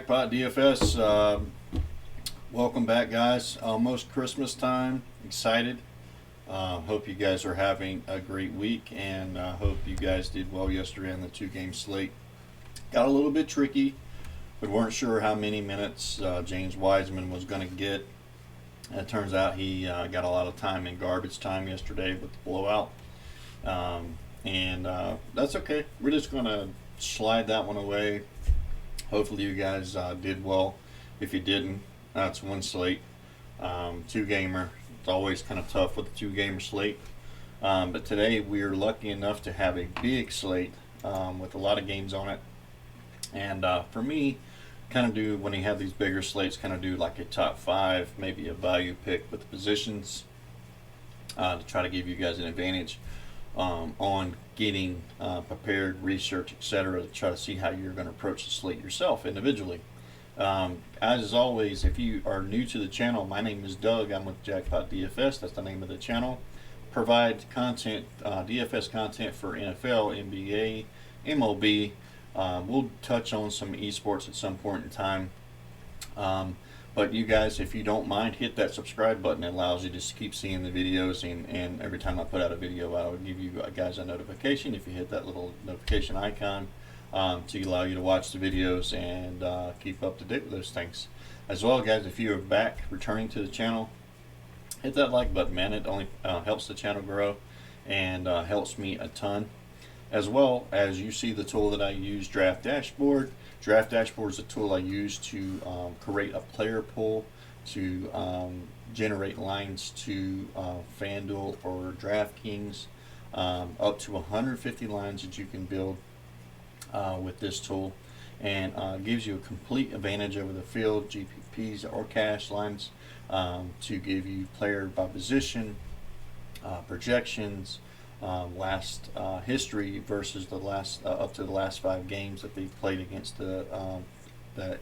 Jackpot DFS. Welcome back, guys. Almost Christmas time. Excited. Hope you guys are having a great week, and hope you guys did well yesterday on the two-game slate. Got a little bit tricky. We weren't sure how many minutes James Wiseman was going to get. It turns out he got a lot of time in garbage time yesterday with the blowout. And that's okay. We're just going to slide that one away. Hopefully you guys did well. If you didn't, that's one slate. Two-gamer. It's always kind of tough with the two-gamer slate. But today we are lucky enough to have a big slate with a lot of games on it. And for me, kind of do, when you have these bigger slates, kind of do like a top five, maybe a value pick with the positions to try to give you guys an advantage on getting prepared, research, etc., to try to see how you're going to approach the slate yourself individually. As always, if you are new to the channel, my name is Doug. I'm with Jackpot DFS. That's the name of the channel. Provide content, DFS content for NFL, NBA, MLB. We'll touch on some esports at some point in time. But you guys, if you don't mind, hit that subscribe button. It allows you to just keep seeing the videos, and every time I put out a video, I will give you guys a notification if you hit that little notification icon to allow you to watch the videos and keep up to date with those things. As well, guys, if you are back, returning to the channel, hit that like button, man. It only helps the channel grow and helps me a ton. As well as you see the tool that I use, Draft Dashboard. Draft Dashboard is a tool I use to create a player pool, to generate lines to FanDuel or Draftkings, up to 150 lines that you can build with this tool, and gives you a complete advantage over the field, GPPs or cash lines, to give you player by position, projections, last history versus the last up to the last 5 games that they've played against the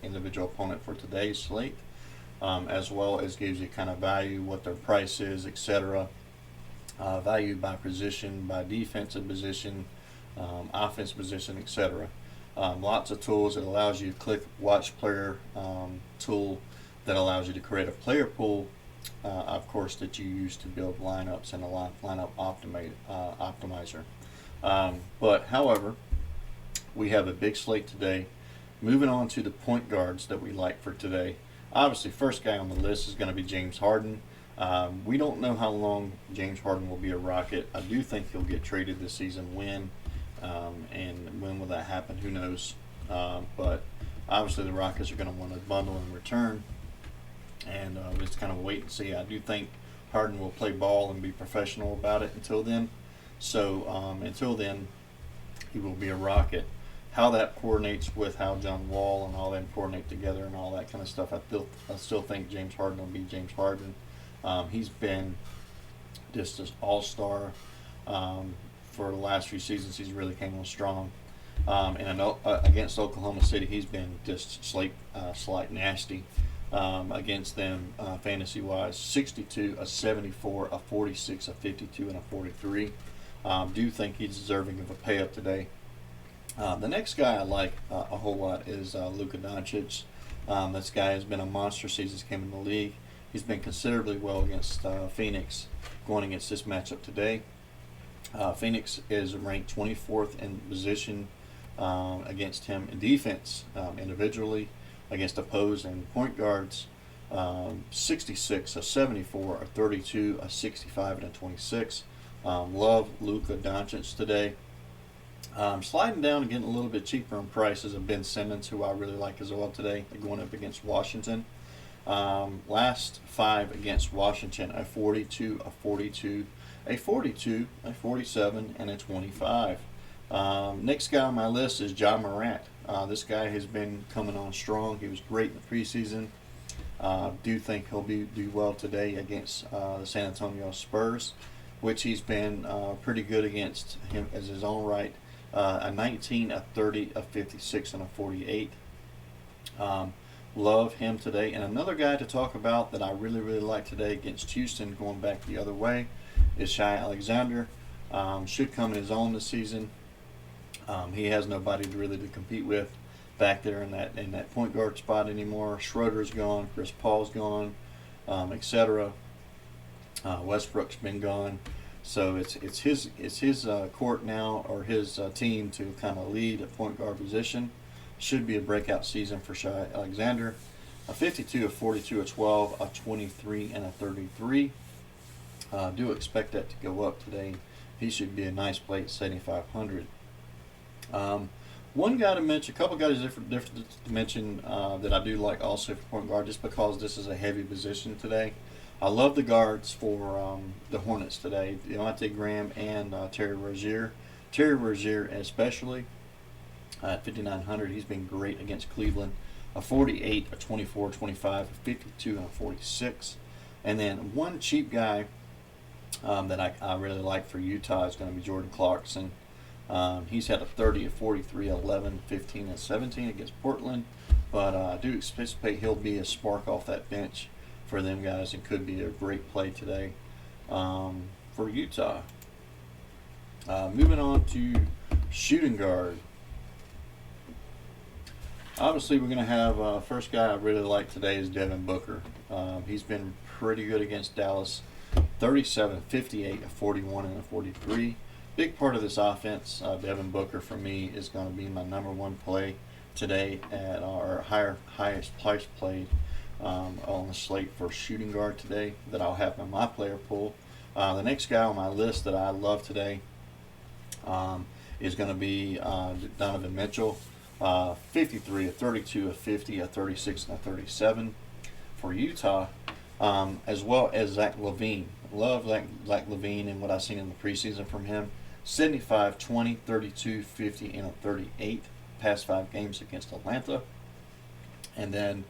individual opponent for today's slate, as well as gives you kind of value, what their price is, etc. Value by position, by defensive position, offense position, etc. Lots of tools. It allows you to click watch player tool that allows you to create a player pool, of course, that you use to build lineups and a lineup optimizer. But however, we have a big slate today. Moving on to the point guards that we like for today. Obviously, first guy on the list is going to be James Harden. We don't know how long James Harden will be a Rocket. I do think he'll get traded this season. When and when will that happen? Who knows? But obviously, the Rockets are going to want to bundle in return. And just kind of wait and see. I do think Harden will play ball and be professional about it until then. So until then, he will be a Rocket. How that coordinates with how John Wall and all them coordinate together and all that kind of stuff, I still think James Harden will be James Harden. He's been just an all-star for the last few seasons. He's really came on strong. And against Oklahoma City, he's been just slight nasty. Against them fantasy-wise, 62, a 74, a 46, a 52, and a 43. Do think he's deserving of a pay-up today. The next guy I like a whole lot is Luka Doncic. This guy has been a monster since he came in the league. He's been considerably well against Phoenix going against this matchup today. Phoenix is ranked 24th in position against him in defense individually, against opposing point guards. 66, a 74, a 32, a 65, and a 26. Love Luka Doncic today. Sliding down and getting a little bit cheaper in prices of Ben Simmons, who I really like as well today. They're going up against Washington. Last 5 against Washington, a 42, a 42, a 42, a 47, and a 25. Next guy on my list is Marant. This guy has been coming on strong. He was great in the preseason. Do think he'll do well today against the San Antonio Spurs, which he's been pretty good against him as his own right. A 19, a 30, a 56, and a 48. Love him today. And another guy to talk about that I really like today against Houston, going back the other way, is Shai Alexander. Should come in his own this season. He has nobody to compete with. back there in that point guard spot anymore. Schroeder's gone, Chris Paul's gone, etc. Westbrook's been gone, so it's his court now, or his team, to kind of lead a point guard position. Should be a breakout season for Shai Alexander. A 52, a 42, a 12, a 23, and a 33. Do expect that to go up today. He should be a nice play at 7,500. One guy to mention, a couple guys different to mention that I do like also for point guard, just because this is a heavy position today. I love the guards for the Hornets today, Deontay Graham and Terry Rozier. Terry Rozier especially at 5,900. He's been great against Cleveland. A 48, a 24, 25, a 52, and a 46. And then one cheap guy that I really like for Utah is going to be Jordan Clarkson. He's had a 30, a 43, 11, 15, and 17 against Portland. But I do anticipate he'll be a spark off that bench for them guys and could be a great play today for Utah. Moving on to shooting guard. Obviously, we're going to have first guy I really like today is Devin Booker. He's been pretty good against Dallas. 37, 58, a 41, and a 43. Big part of this offense, Devin Booker for me is going to be my number one play today at our highest price played on the slate for shooting guard today that I'll have in my player pool. The next guy on my list that I love today is going to be Donovan Mitchell. 53, a 32, a 50, a 36, and a 37 for Utah, as well as Zach LaVine. Love Zach LaVine and what I've seen in the preseason from him. 75, 20, 32, 50, and a 38 past 5 games against Atlanta. And then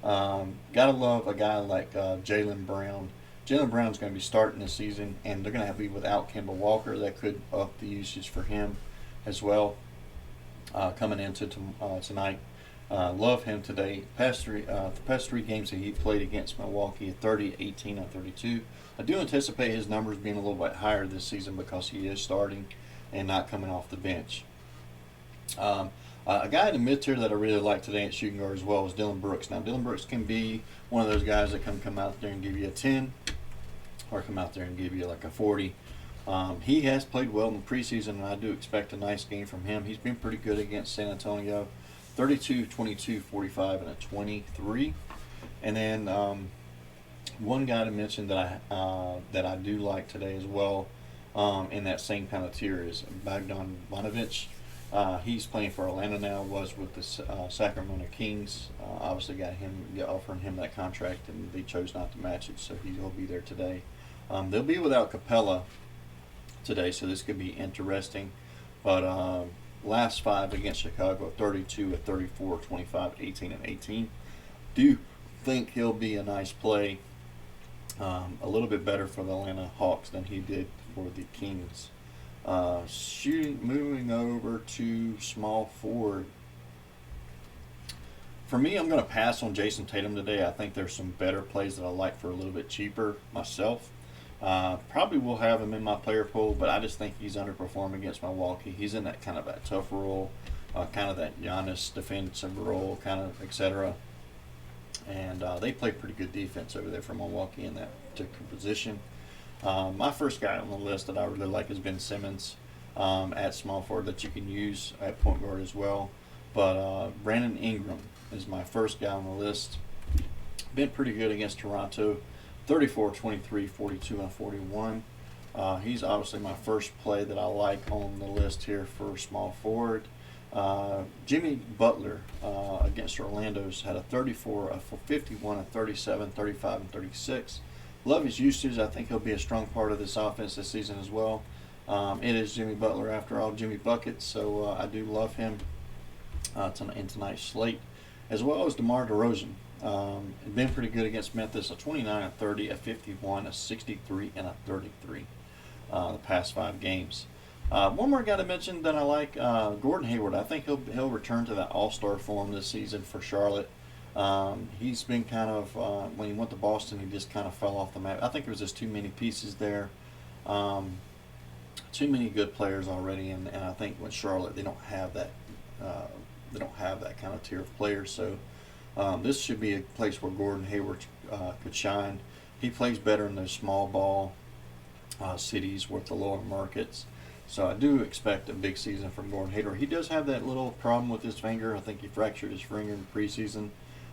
gotta love a guy like Jaylen Brown. Jaylen Brown's going to be starting this season, and they're going to have to be without Kemba Walker. That could up the usage for him as well. Coming into tonight. Love him today. The past three games that he played against Milwaukee, 30, 18, and 32. I do anticipate his numbers being a little bit higher this season because he is starting and not coming off the bench. A guy in the mid-tier that I really like today at shooting guard as well is Dillon Brooks. Now, Dillon Brooks can be one of those guys that can come out there and give you a 10 or come out there and give you like a 40. He has played well in the preseason, and I do expect a nice game from him. He's been pretty good against San Antonio. 32, 22, 45, and a 23. And then one guy to mention that I do like today as well in that same kind of tier is Baghdan Bonovich. He's playing for Atlanta now, was with the Sacramento Kings. Obviously offering him that contract, and they chose not to match it, so he'll be there today. They'll be without Capella today, so this could be interesting. But last 5 against Chicago, 32, 34, 25, 18, and 18. Do think he'll be a nice play. A little bit better for the Atlanta Hawks than he did for the Kings. Moving over to small forward. For me, I'm going to pass on Jason Tatum today. I think there's some better plays that I like for a little bit cheaper myself. Probably will have him in my player pool, but I just think he's underperforming against Milwaukee. He's in that kind of that tough role, kind of that Giannis defensive role, kind of etc. And they play pretty good defense over there for Milwaukee in that particular position. My first guy on the list that I really like is Ben Simmons at small forward that you can use at point guard as well. But Brandon Ingram is my first guy on the list. Been pretty good against Toronto. 34, 23, 42, and 41. He's obviously my first play that I like on the list here for small forward. Jimmy Butler against Orlando's had a 34, a 51, a 37, 35, and 36. Love his usage. I think he'll be a strong part of this offense this season as well. It is Jimmy Butler after all, Jimmy Buckets, so I do love him in tonight's slate, as well as DeMar DeRozan. Been pretty good against Memphis, a 29, a 30, a 51, a 63, and a 33 the past 5 games. One more guy to mention that I like, Gordon Hayward. I think he'll return to that all-star form this season for Charlotte. He's been kind of, when he went to Boston, he just kind of fell off the map. I think it was just too many pieces there. Too many good players already, and I think with Charlotte, they don't have that have that kind of tier of players. So this should be a place where Gordon Hayward could shine. He plays better in those small ball cities with the lower markets. So I do expect a big season from Gordon Hayward. He does have that little problem with his finger. I think he fractured his finger in preseason.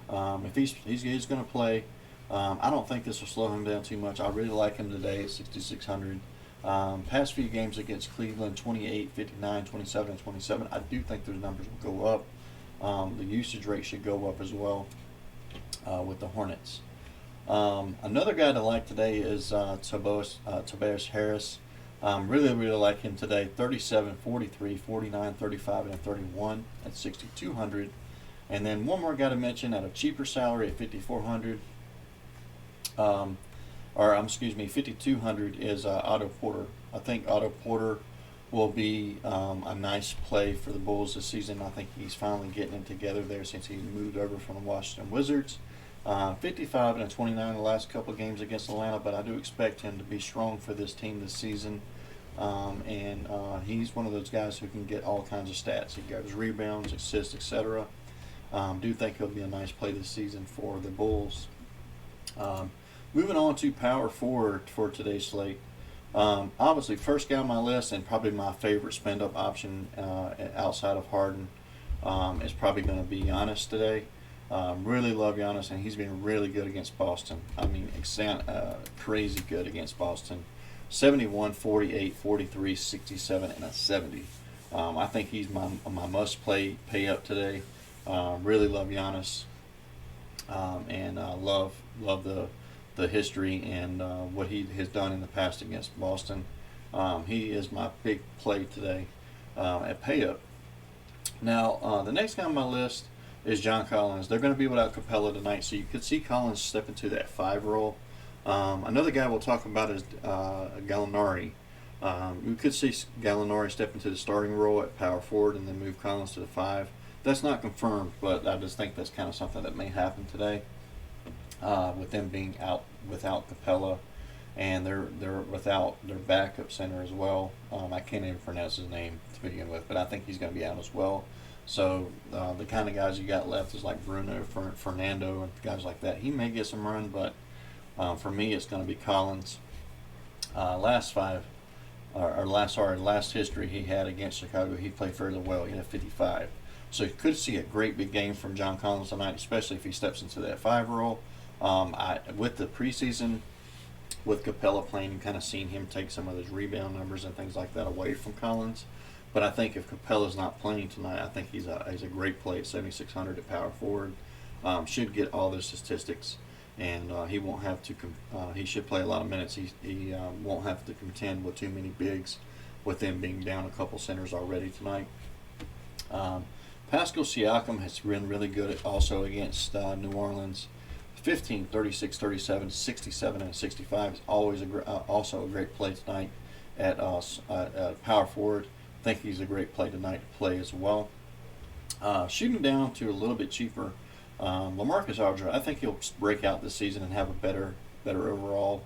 If he's going to play, I don't think this will slow him down too much. I really like him today at 6,600. Past few games against Cleveland, 28, 59, 27, and 27. I do think those numbers will go up. The usage rate should go up as well with the Hornets. Another guy to like today is Tobas Harris. Really like him today. 37, 43, 49, 35, and 31 at 6,200. And then one more guy to mention at a cheaper salary at 5,400. 5,200 is Otto Porter. I think Otto Porter will be a nice play for the Bulls this season. I think he's finally getting it together there since he moved over from the Washington Wizards. 55 and 29 the last couple of games against Atlanta, but I do expect him to be strong for this team this season. He's one of those guys who can get all kinds of stats. He gives rebounds, assists, etc. Do think he'll be a nice play this season for the Bulls. Moving on to power forward for today's slate. Obviously, first guy on my list and probably my favorite spend-up option outside of Harden is probably going to be Giannis today. Really love Giannis, and he's been really good against Boston. I mean, crazy good against Boston. 71, 48, 43, 67, and a 70. I think he's my must-play pay-up today. Really love Giannis, and love the history and what he has done in the past against Boston. He is my big play today at pay-up. Now, the next guy on my list is John Collins. They're going to be without Capella tonight, so you could see Collins step into that 5 role. Another guy we'll talk about is Gallinari. We could see Gallinari step into the starting role at power forward and then move Collins to the 5. That's not confirmed, but I just think that's kind of something that may happen today with them being out without Capella, and they're without their backup center as well. I can't even pronounce his name to begin with, but I think he's going to be out as well. So the kind of guys you got left is like Bruno, Fernando, and guys like that. He may get some run, but for me, it's going to be Collins. Last history he had against Chicago, he played fairly well. He had 55. So you could see a great big game from John Collins tonight, especially if he steps into that 5 role. With the preseason, with Capella playing, you kind of seen him take some of those rebound numbers and things like that away from Collins. But I think if Capella's not playing tonight, I think he's a great play at 7,600 at power forward. Should get all those statistics, and he won't have to. He should play a lot of minutes. He won't have to contend with too many bigs, with them being down a couple centers already tonight. Pascal Siakam has been really good also against New Orleans. 15, 36, 37, 67, and 65 is always also a great play tonight at power forward. I think he's a great play tonight to play as well. Shooting down to a little bit cheaper, LaMarcus Aldridge. I think he'll break out this season and have a better overall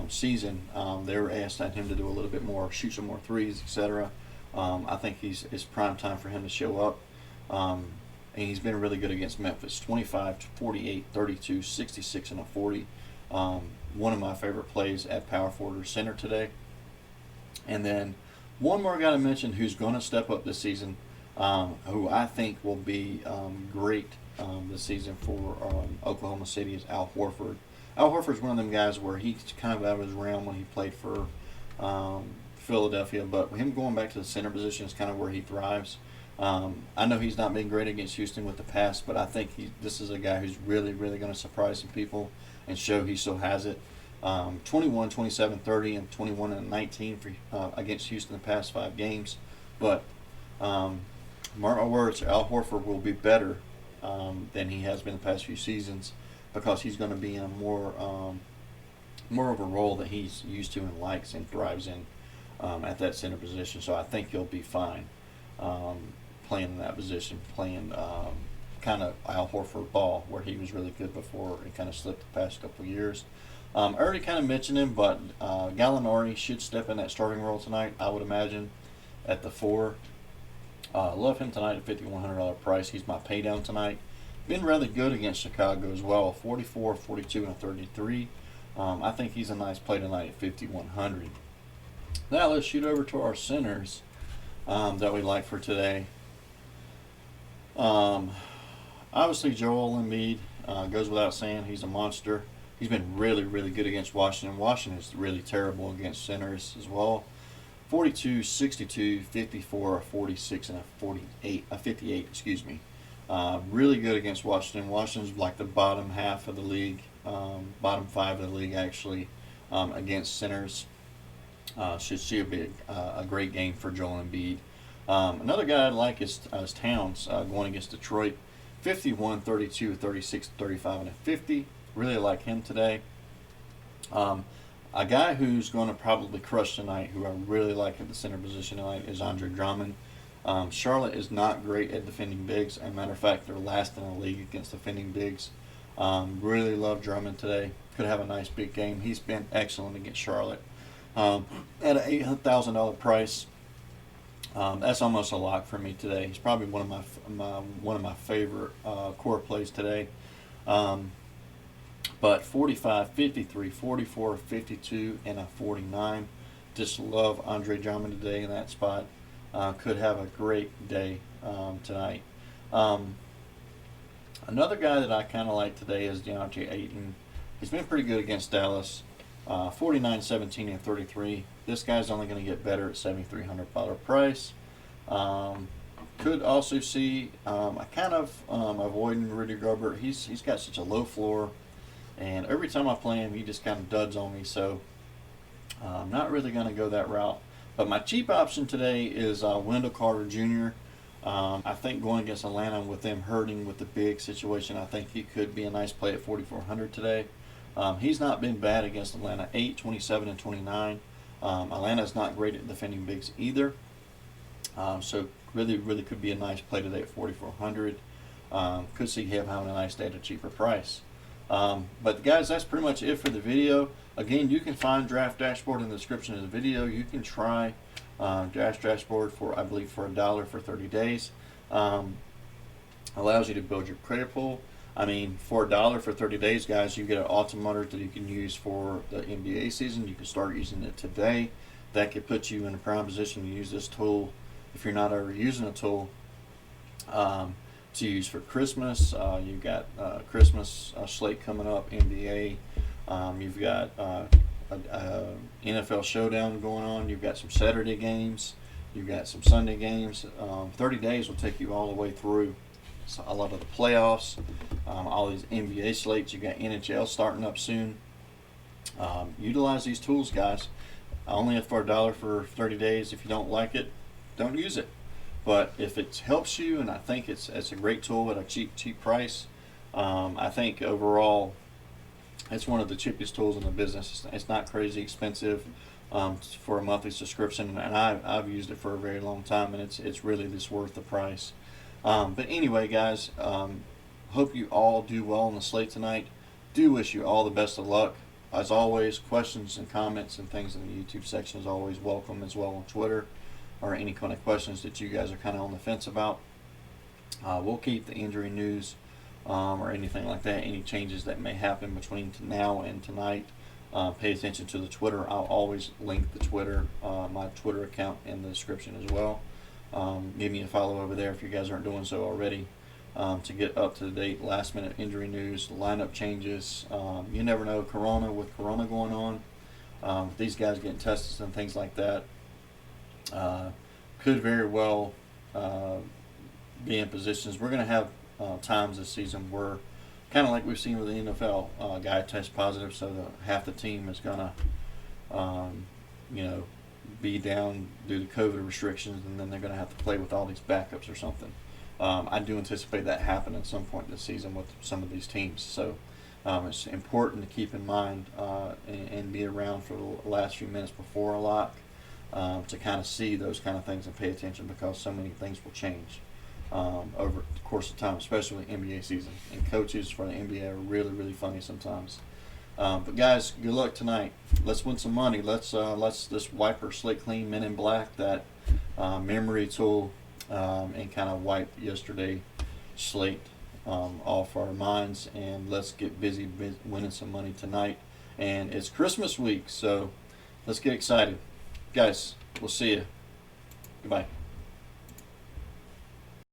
season. They're asking him to do a little bit more, shoot some more threes, etc. I think it's prime time for him to show up. And he's been really good against Memphis. 25, 48, 32, 66, and a 40. One of my favorite plays at power forward or center today. And then one more guy to mention who's going to step up this season, who I think will be great this season for Oklahoma City, is Al Horford. Al Horford's one of them guys where he's kind of out of his realm when he played for Philadelphia, but him going back to the center position is kind of where he thrives. I know he's not been great against Houston with the pass, but I think this is a guy who's really, really going to surprise some people and show he still has it. 21, 27, 30, and 21 and 19 for, against Houston the past 5 games. But mark my words, Al Horford will be better than he has been the past few seasons, because he's going to be in a more of a role that he's used to and likes and thrives in at that center position. So I think he'll be fine playing in that position, playing kind of Al Horford ball, where he was really good before and kind of slipped the past couple of years. I already kind of mentioned him, but Gallinari should step in that starting role tonight, I would imagine, at the 4. Love him tonight at $5,100 price. He's my pay down tonight. Been rather good against Chicago as well. 44, 42, and 33. I think he's a nice play tonight at 5,100. Now let's shoot over to our centers that we like for today. Obviously Joel Embiid goes without saying. He's a monster. He's been really, really good against Washington. Washington is really terrible against centers as well. 42, 62, 54, 46, and a 58, excuse me. Really good against Washington. Washington's like the bottom half of the league, bottom 5 of the league actually, against centers. Should see a great game for Joel Embiid. Another guy I like is Towns going against Detroit. 51, 32, 36, 35, and a 50. Really like him today. A guy who's going to probably crush tonight, who I really like at the center position tonight, is Andre Drummond. Charlotte is not great at defending bigs. As a matter of fact, they're last in the league against defending bigs. Really love Drummond today. Could have a nice big game. He's been excellent against Charlotte. At an $800,000 price, that's almost a lock for me today. He's probably one of my favorite core plays today. But 45, 53, 44, 52, and a 49. Just love Andre Drummond today in that spot. Could have a great day tonight. Another guy that I kind of like today is Deontay Ayton. He's been pretty good against Dallas. 49, 17, and 33. This guy's only going to get better at $7,300 price. Could also see I kind of avoiding Rudy Gobert. He's got such a low floor, and every time I play him, he just kind of duds on me. So I'm not really going to go that route. But my cheap option today is Wendell Carter Jr. I think going against Atlanta with them hurting with the big situation, I think he could be a nice play at 4,400 today. He's not been bad against Atlanta. 8, 27, and 29. Atlanta's not great at defending bigs either. So really could be a nice play today at 4,400. Could see him having a nice day at a cheaper price. But guys, that's pretty much it for the video. Again, you can find Draft Dashboard in the description of the video. You can try Draft Dashboard for, I believe, for $1 for 30 days. Allows you to build your credit pool. I mean, for $1 for 30 days, guys, you get an automator that you can use for the NBA season. You can start using it today. That could put you in a prime position to use this tool if you're not already using a tool to use for Christmas. You've got Christmas slate coming up, NBA. You've got NFL Showdown going on. You've got some Saturday games. You've got some Sunday games. 30 days will take you all the way through a lot of the playoffs, all these NBA slates. You got NHL starting up soon. Utilize these tools, guys. Only for $1 for 30 days. If you don't like it, don't use it. But if it helps you, and I think it's a great tool at a cheap price, I think overall it's one of the cheapest tools in the business. It's not crazy expensive for a monthly subscription, and I've used it for a very long time, and it's really just worth the price. But anyway, guys, hope you all do well on the slate tonight. Do wish you all the best of luck. As always, questions and comments and things in the YouTube section is always welcome, as well on Twitter, or any kind of questions that you guys are kind of on the fence about. We'll keep the injury news or anything like that, any changes that may happen between now and tonight. Pay attention to the Twitter. I'll always link the Twitter, my Twitter account in the description as well. Give me a follow over there if you guys aren't doing so already, to get up to date last minute injury news, lineup changes. You never know, with Corona going on, with these guys getting tested and things like that, could very well be in positions. We're going to have times this season where, kind of like we've seen with the NFL, a guy tests positive, so half the team is going to, be down due to COVID restrictions, and then they're going to have to play with all these backups or something. I do anticipate that happening at some point this season with some of these teams. So it's important to keep in mind and be around for the last few minutes before a lock to kind of see those kind of things and pay attention, because so many things will change over the course of time, especially with NBA season. And coaches for the NBA are really funny sometimes. But guys, good luck tonight. Let's win some money. Let's wipe our slate clean. Men in Black, that memory tool and kind of wipe yesterday slate off our minds, and let's get busy winning some money tonight. And it's Christmas week, so let's get excited. Guys, we'll see you. Goodbye.